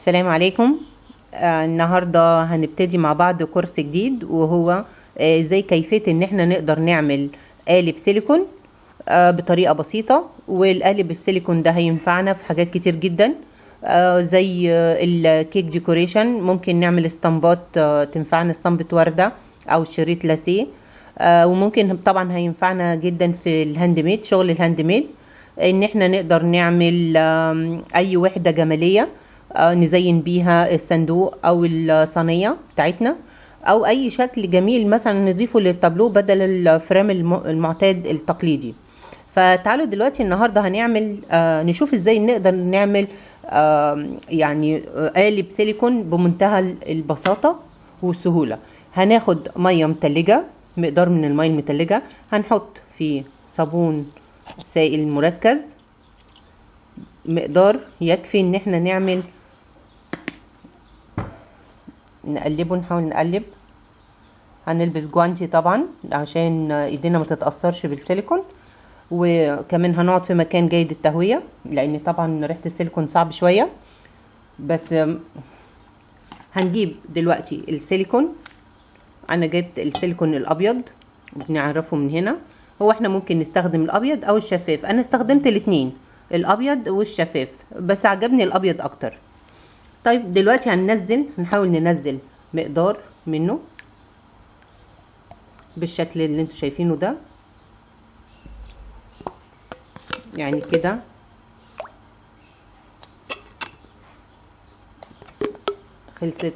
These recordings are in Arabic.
السلام عليكم. النهاردة هنبتدي مع بعض كورس جديد، وهو ازاي كيفية ان احنا نقدر نعمل قالب سيليكون بطريقة بسيطة. والقالب السيليكون ده هينفعنا في حاجات كتير جدا، زي الكيك ديكوريشن. ممكن نعمل اسطمبات تنفعنا، اسطمبة وردة او شريط لاسيه. وممكن طبعا هينفعنا جدا في الهاند ميد، شغل الهاند ميد، ان احنا نقدر نعمل اي وحدة جمالية نزين بيها الصندوق او الصينية بتاعتنا، او اي شكل جميل مثلا نضيفه للتابلو بدل الفريم المعتاد التقليدي. فتعالوا دلوقتي النهاردة هنعمل نشوف ازاي نقدر نعمل يعني قالب سيليكون بمنتهى البساطة والسهولة. هناخد مية متلجة، مقدار من المية المتلجة، هنحط فيه صابون سائل مركز، مقدار يكفي ان احنا نعمل نقلبه، نحاول نقلب. هنلبس جوانتي طبعا عشان ايدينا ما تتأثرش بالسيليكون، وكمان هنقعد في مكان جيد التهوية، لان طبعا ريحة السيليكون صعب شوية. بس هنجيب دلوقتي السيليكون. انا جبت السيليكون الابيض، بنعرفه من هنا. هو احنا ممكن نستخدم الابيض او الشفاف، انا استخدمت الاتنين، الابيض والشفاف، بس عجبني الابيض اكتر. طيب دلوقتي هنحاول ننزل مقدار منه بالشكل اللي انتوا شايفينه ده، يعني كده. خلصت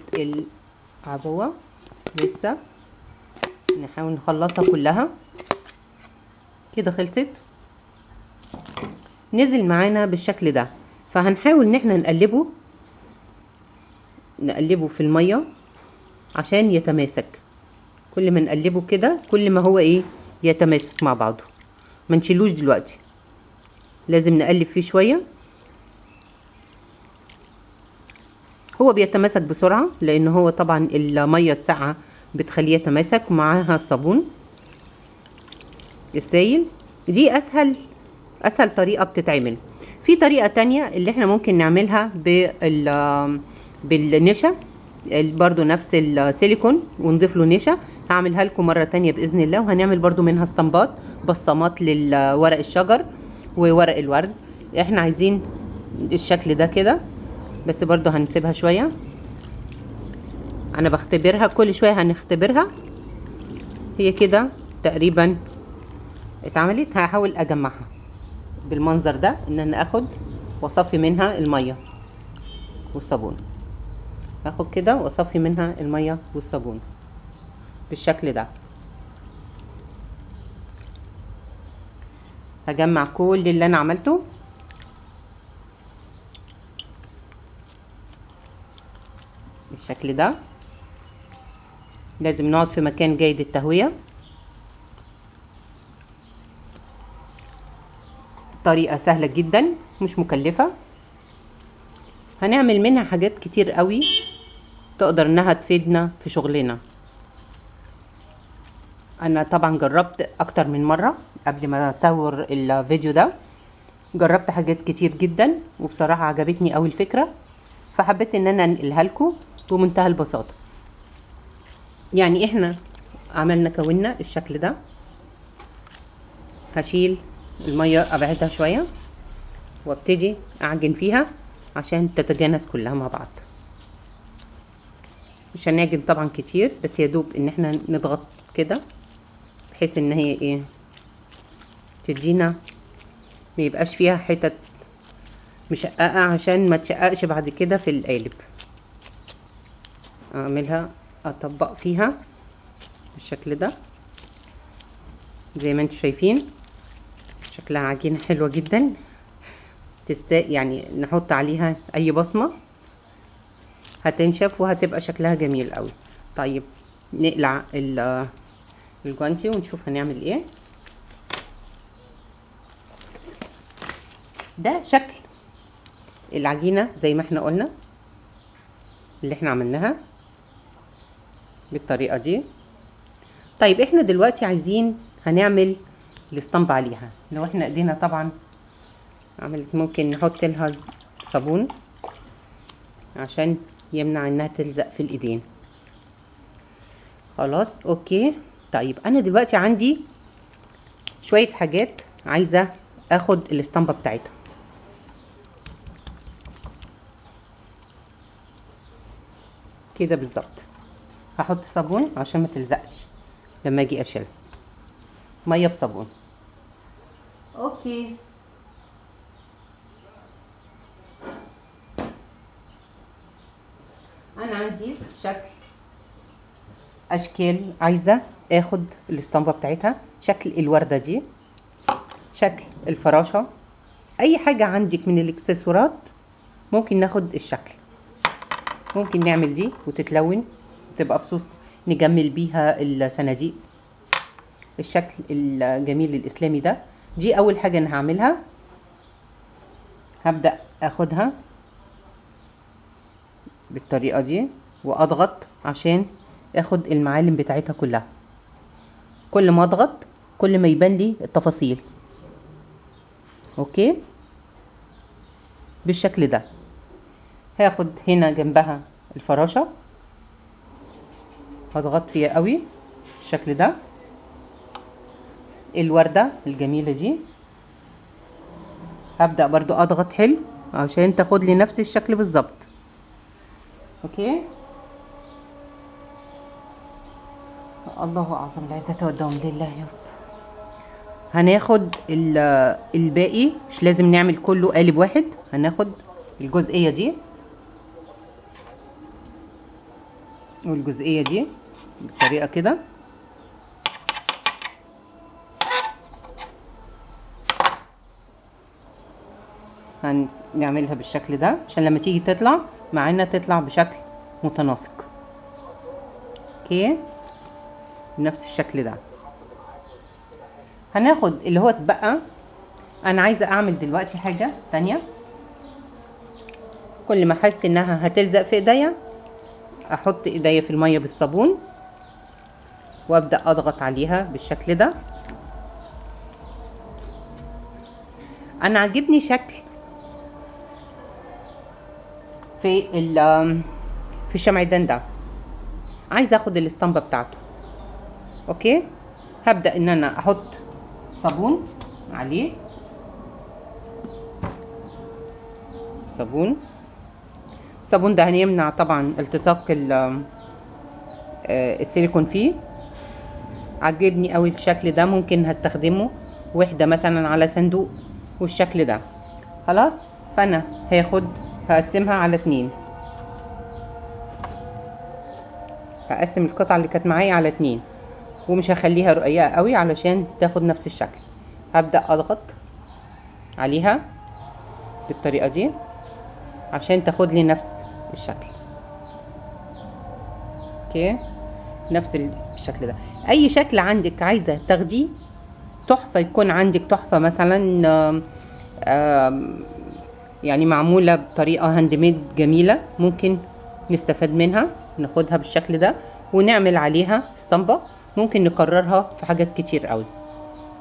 العبوة، لسه نحاول نخلصها كلها كده. خلصت، نزل معانا بالشكل ده. فهنحاول ان احنا نقلبه في المية عشان يتماسك. كل ما نقلبه كده كل ما هو يتماسك مع بعضه. ما نشيلوش دلوقتي، لازم نقلب فيه شوية. هو بيتماسك بسرعة لان هو طبعا المية الساقعة بتخليه يتماسك، معاها الصابون السائل. دي اسهل طريقة بتتعمل. في طريقة تانية اللي احنا ممكن نعملها بالنشا، برضو نفس السيليكون ونضيف له نشا. هعملها لكم مرة تانية بإذن الله، وهنعمل برضو منها اسطمبات، بصمات لورق الشجر وورق الورد. احنا عايزين الشكل ده كده، بس برضو هنسيبها شوية. انا بختبرها كل شوية، هنختبرها. هي كده تقريبا اتعملت. هحاول اجمعها بالمنظر ده، ان انا اخد واصفي منها المية والصابون. اخد كده واصفي منها المية والصابون بالشكل ده. هجمع كل اللي انا عملته بالشكل ده. لازم نقعد في مكان جيد التهوية. طريقة سهلة جدا مش مكلفة، هنعمل منها حاجات كتير قوي تقدر انها تفيدنا في شغلنا. انا طبعا جربت اكتر من مرة قبل ما اصور الفيديو ده، جربت حاجات كتير جدا، وبصراحة عجبتني قوي الفكرة، فحبيت ان انا انقلها لكم بمنتهى البساطة. يعني احنا كونا الشكل ده. هشيل المية ابعدها شوية وابتدي اعجن فيها عشان تتجانس كلها مع بعض. مش هنعجن طبعا كتير، بس يدوب ان احنا نضغط كده بحيث ان هي تدينا، ما يبقاش فيها حتت مشققة عشان ما تشققش بعد كده في القالب. اعملها اطبق فيها بالشكل ده زي ما انتم شايفين. شكلها عجينة حلوة جدا، يعني نحط عليها اي بصمة هتنشف وهتبقى شكلها جميل قوي. طيب نقلع الجوانتي ونشوف هنعمل ايه. ده شكل العجينة زي ما احنا قلنا، اللي احنا عملناها بالطريقة دي. طيب احنا دلوقتي هنعمل الاسطمبة عليها. لو احنا ايدينا طبعا عملت، ممكن نحط لها صابون عشان يمنع انها تلزق في الايدين. خلاص اوكي. طيب انا دلوقتي عندي شوية حاجات عايزة اخد الاسطمبة بتاعتها. كده بالظبط. هحط صابون عشان ما تلزقش لما اجي اشيلها. ميه بصابون. اوكي. انا عندي اشكال عايزه اخد الاسطمبه بتاعتها. شكل الورده دي، شكل الفراشه، اي حاجه عندك من الاكسسوارات ممكن ناخد الشكل. ممكن نعمل دي وتتلون وتبقى فصوص نجمل بيها الصناديق. الشكل الجميل الاسلامي ده. دي اول حاجه انا هعملها. هبدا اخدها بالطريقه دي واضغط عشان اخد المعالم بتاعتها كلها. كل ما اضغط كل ما يبان لي التفاصيل. اوكي بالشكل ده. هاخد هنا جنبها الفراشه، هضغط فيها قوي بالشكل ده. الوردة الجميلة دي هبدأ برضو اضغط حلو عشان تاخد لي نفس الشكل بالظبط. اوكي. الله اعظم العزة والدوام لله يا رب. هناخد الباقي، مش لازم نعمل كله قالب واحد. هناخد الجزئية دي والجزئية دي بالطريقة كده. هنعملها بالشكل ده عشان لما تيجي تطلع معانا تطلع بشكل متناسق. اوكي بنفس الشكل ده. هناخد اللي هو اتبقى. انا عايزه اعمل دلوقتي حاجه تانية. كل ما احس انها هتلزق في ايديا احط ايديا في الميه بالصابون وابدا اضغط عليها بالشكل ده. انا عاجبني شكل في الشمعدان ده. عايزه اخد الاسطمبه بتاعته. اوكي. هبدا ان انا احط صابون عليه. صابون. الصابون ده هيمنع طبعا التصاق السيليكون فيه. عجبني قوي الشكل ده. ممكن هستخدمه وحده مثلا على صندوق والشكل ده. خلاص. فانا هقسمها على 2. هقسم القطعه اللي كانت معايا على 2 ومش هخليها رقيقه قوي علشان تاخد نفس الشكل. هبدا اضغط عليها بالطريقه دي عشان تاخد لي نفس الشكل. اوكي نفس الشكل ده. اي شكل عندك عايزه تاخديه تحفه، يكون عندك تحفه مثلا يعني معموله بطريقه هاند ميد جميله، ممكن نستفاد منها. ناخدها بالشكل ده ونعمل عليها اسطمبه. ممكن نكررها في حاجات كتير قوي.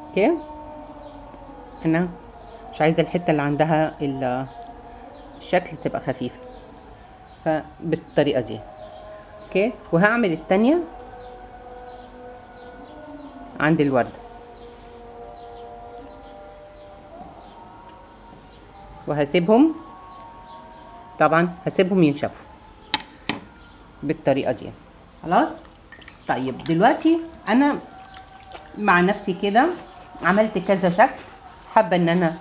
اوكي. انا مش عايزه الحته اللي عندها الشكل تبقى خفيفه، فبالطريقه دي. اوكي. وهعمل التانية عند الورده وهسيبهم. طبعا هسيبهم ينشفوا بالطريقه دي. خلاص. طيب دلوقتي انا مع نفسي كده عملت كذا شكل، حابه ان انا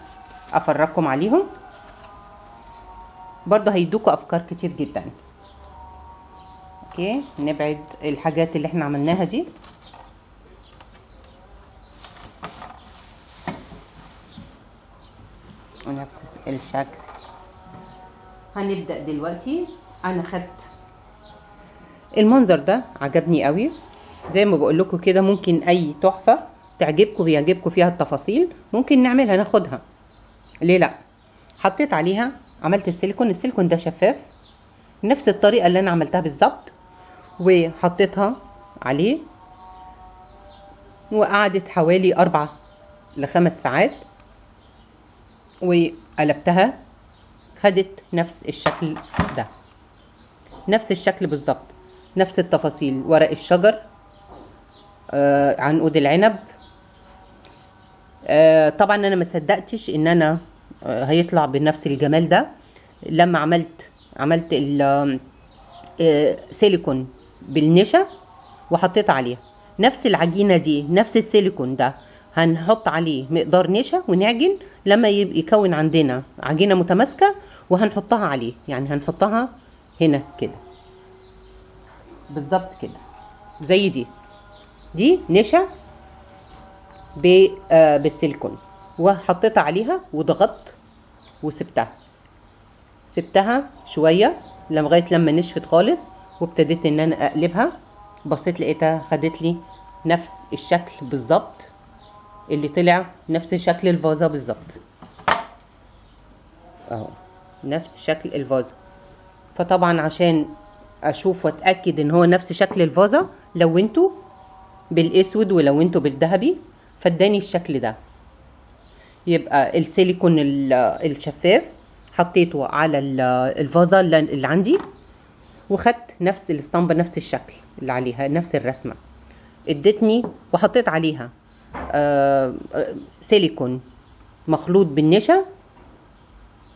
افرجكم عليهم. برضو هيدوكوا افكار كتير جدا. اوكي. نبعد الحاجات اللي احنا عملناها دي. ونفس الشكل. هنبدأ دلوقتي. انا خدت المنظر ده عجبني قوي. زي ما بقول لكم كده ممكن اي تحفه تعجبكم بيعجبكم فيها التفاصيل ممكن نعملها ناخدها. ليه لا. حطيت عليها عملت السيليكون ده شفاف نفس الطريقه اللي انا عملتها بالظبط، وحطيتها عليه وقعدت حوالي 4 ل5 ساعات وقلبتها خدت نفس الشكل ده. نفس الشكل بالظبط، نفس التفاصيل، ورق الشجر، عنقود العنب. طبعا انا ما صدقتش ان انا هيطلع بنفس الجمال ده لما عملت سيليكون بالنشا وحطيت عليها نفس العجينه دي، نفس السيليكون ده هنحط عليه مقدار نشا ونعجن لما يكون عندنا عجينه متماسكه، وهنحطها عليه، يعني هنحطها هنا كده بالظبط كده زي دي نشا بالسيليكون، وحطيت عليها وضغطت سبتها شويه لغايه لما نشفت خالص، وابتديت ان انا اقلبها. بصيت لقيتها خدت لي نفس الشكل بالظبط اللي طلع، نفس شكل الفازه بالظبط اهو، نفس شكل الفازه. فطبعا عشان اشوف واتاكد ان هو نفس شكل الفازه لونته بالاسود ولونته بالذهبي، فاداني الشكل ده. يبقى السيليكون الشفاف حطيته على الفازه اللي عندي، وخدت نفس الاسطمبه، نفس الشكل اللي عليها، نفس الرسمه ادتني، وحطيت عليها سيليكون مخلوط بالنشا،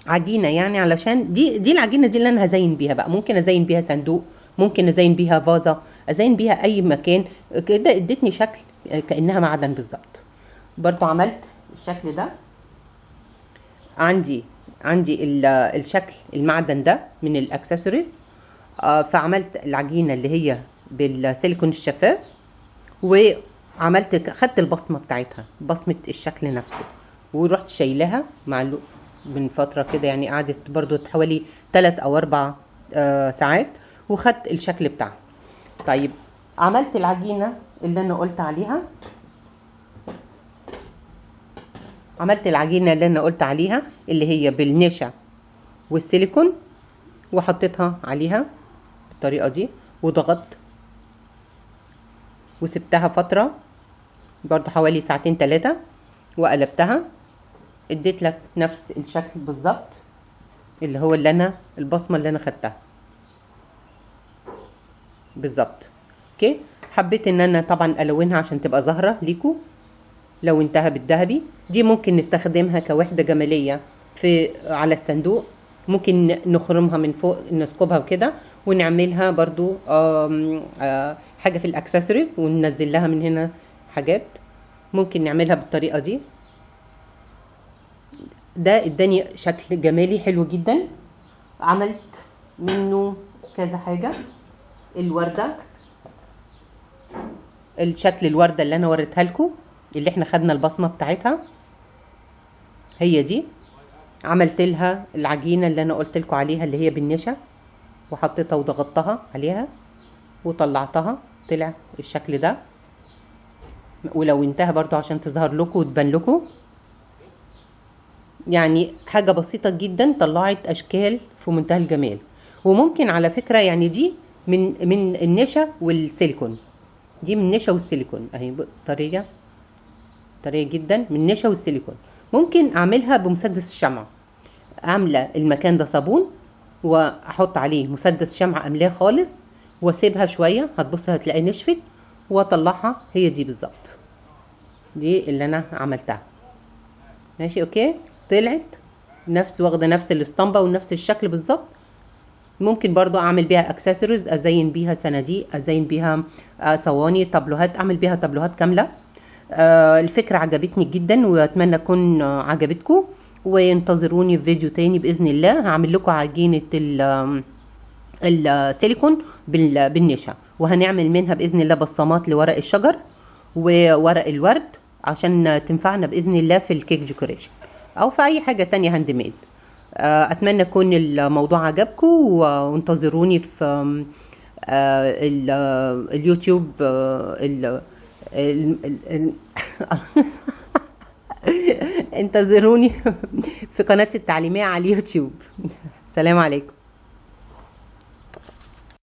عجينه يعني، علشان دي العجينه دي اللي انا هزين بيها بقى. ممكن ازين بيها صندوق، ممكن ازين بيها فازه، ازين بيها اي مكان كده. ادتني شكل كانها معدن بالظبط. برضو عملت الشكل ده، عندي الشكل المعدن ده من الاكسسوارز. فعملت العجينه اللي هي بالسيليكون الشفاف، وعملت خدت البصمه بتاعتها، بصمه الشكل نفسه، ورحت شايلاها من فتره كده، يعني قعدت برضو حوالي 3 أو 4 ساعات، وخدت الشكل بتاعها. طيب عملت العجينه اللي انا قلت عليها، اللي هي بالنشا والسيليكون، وحطيتها عليها بالطريقه دي، وضغطت وسبتها فتره برضو حوالي 2 3 ساعات، وقلبتها. اديت لك نفس الشكل بالظبط، اللي هو البصمه اللي انا خدتها بالظبط. اوكي، حبيت ان انا طبعا الونها عشان تبقى ظاهره ليكو. لونتها بالذهبي. دي ممكن نستخدمها كوحده جماليه على الصندوق، ممكن نخرمها من فوق، نثقبها وكده، ونعملها برضو حاجه في الاكسسوارز، وننزل لها من هنا حاجات. ممكن نعملها بالطريقه دي. ده اداني شكل جمالي حلو جدا. عملت منه كذا حاجه. الورده، الشكل الورده اللي انا وريتها لكم، اللي احنا خدنا البصمه بتاعتها، هي دي. عملت لها العجينه اللي انا قلت لكم عليها، اللي هي بالنشا، وحطيتها وضغطتها عليها وطلعتها، طلع الشكل ده. ولونتها برضو عشان تظهر لكم وتبان لكم. يعني حاجه بسيطه جدا طلعت اشكال في منتهى الجمال. وممكن على فكره يعني دي من النشا والسيليكون، دي من النشا والسيليكون اهي، طريه جدا من النشا والسيليكون. ممكن اعملها بمسدس الشمع، عامله المكان ده صابون، واحط عليه مسدس شمع املاه خالص، واسيبها شويه، هتبص هتلاقي نشفت، واطلعها. هي دي بالظبط، دي اللي انا عملتها. ماشي اوكي، طلعت واخده نفس الاسطمبه ونفس الشكل بالظبط. ممكن برضو اعمل بيها اكسسوارز، ازين بيها صناديق، ازين بيها صواني، طابلوهات، اعمل بيها طابلوهات كامله. الفكره عجبتني جدا، واتمنى تكون عجبتكم. وانتظروني في فيديو تاني باذن الله. هعمل لكم عجينه السيليكون بالنشا، وهنعمل منها باذن الله بصمات لورق الشجر وورق الورد، عشان تنفعنا باذن الله في الكيك ديكوريشن او في اي حاجه تانية هاند ميد. اتمنى يكون الموضوع عجبكم، وانتظروني في اليوتيوب، انتظروني في قناتي التعليميه على اليوتيوب. سلام عليكم.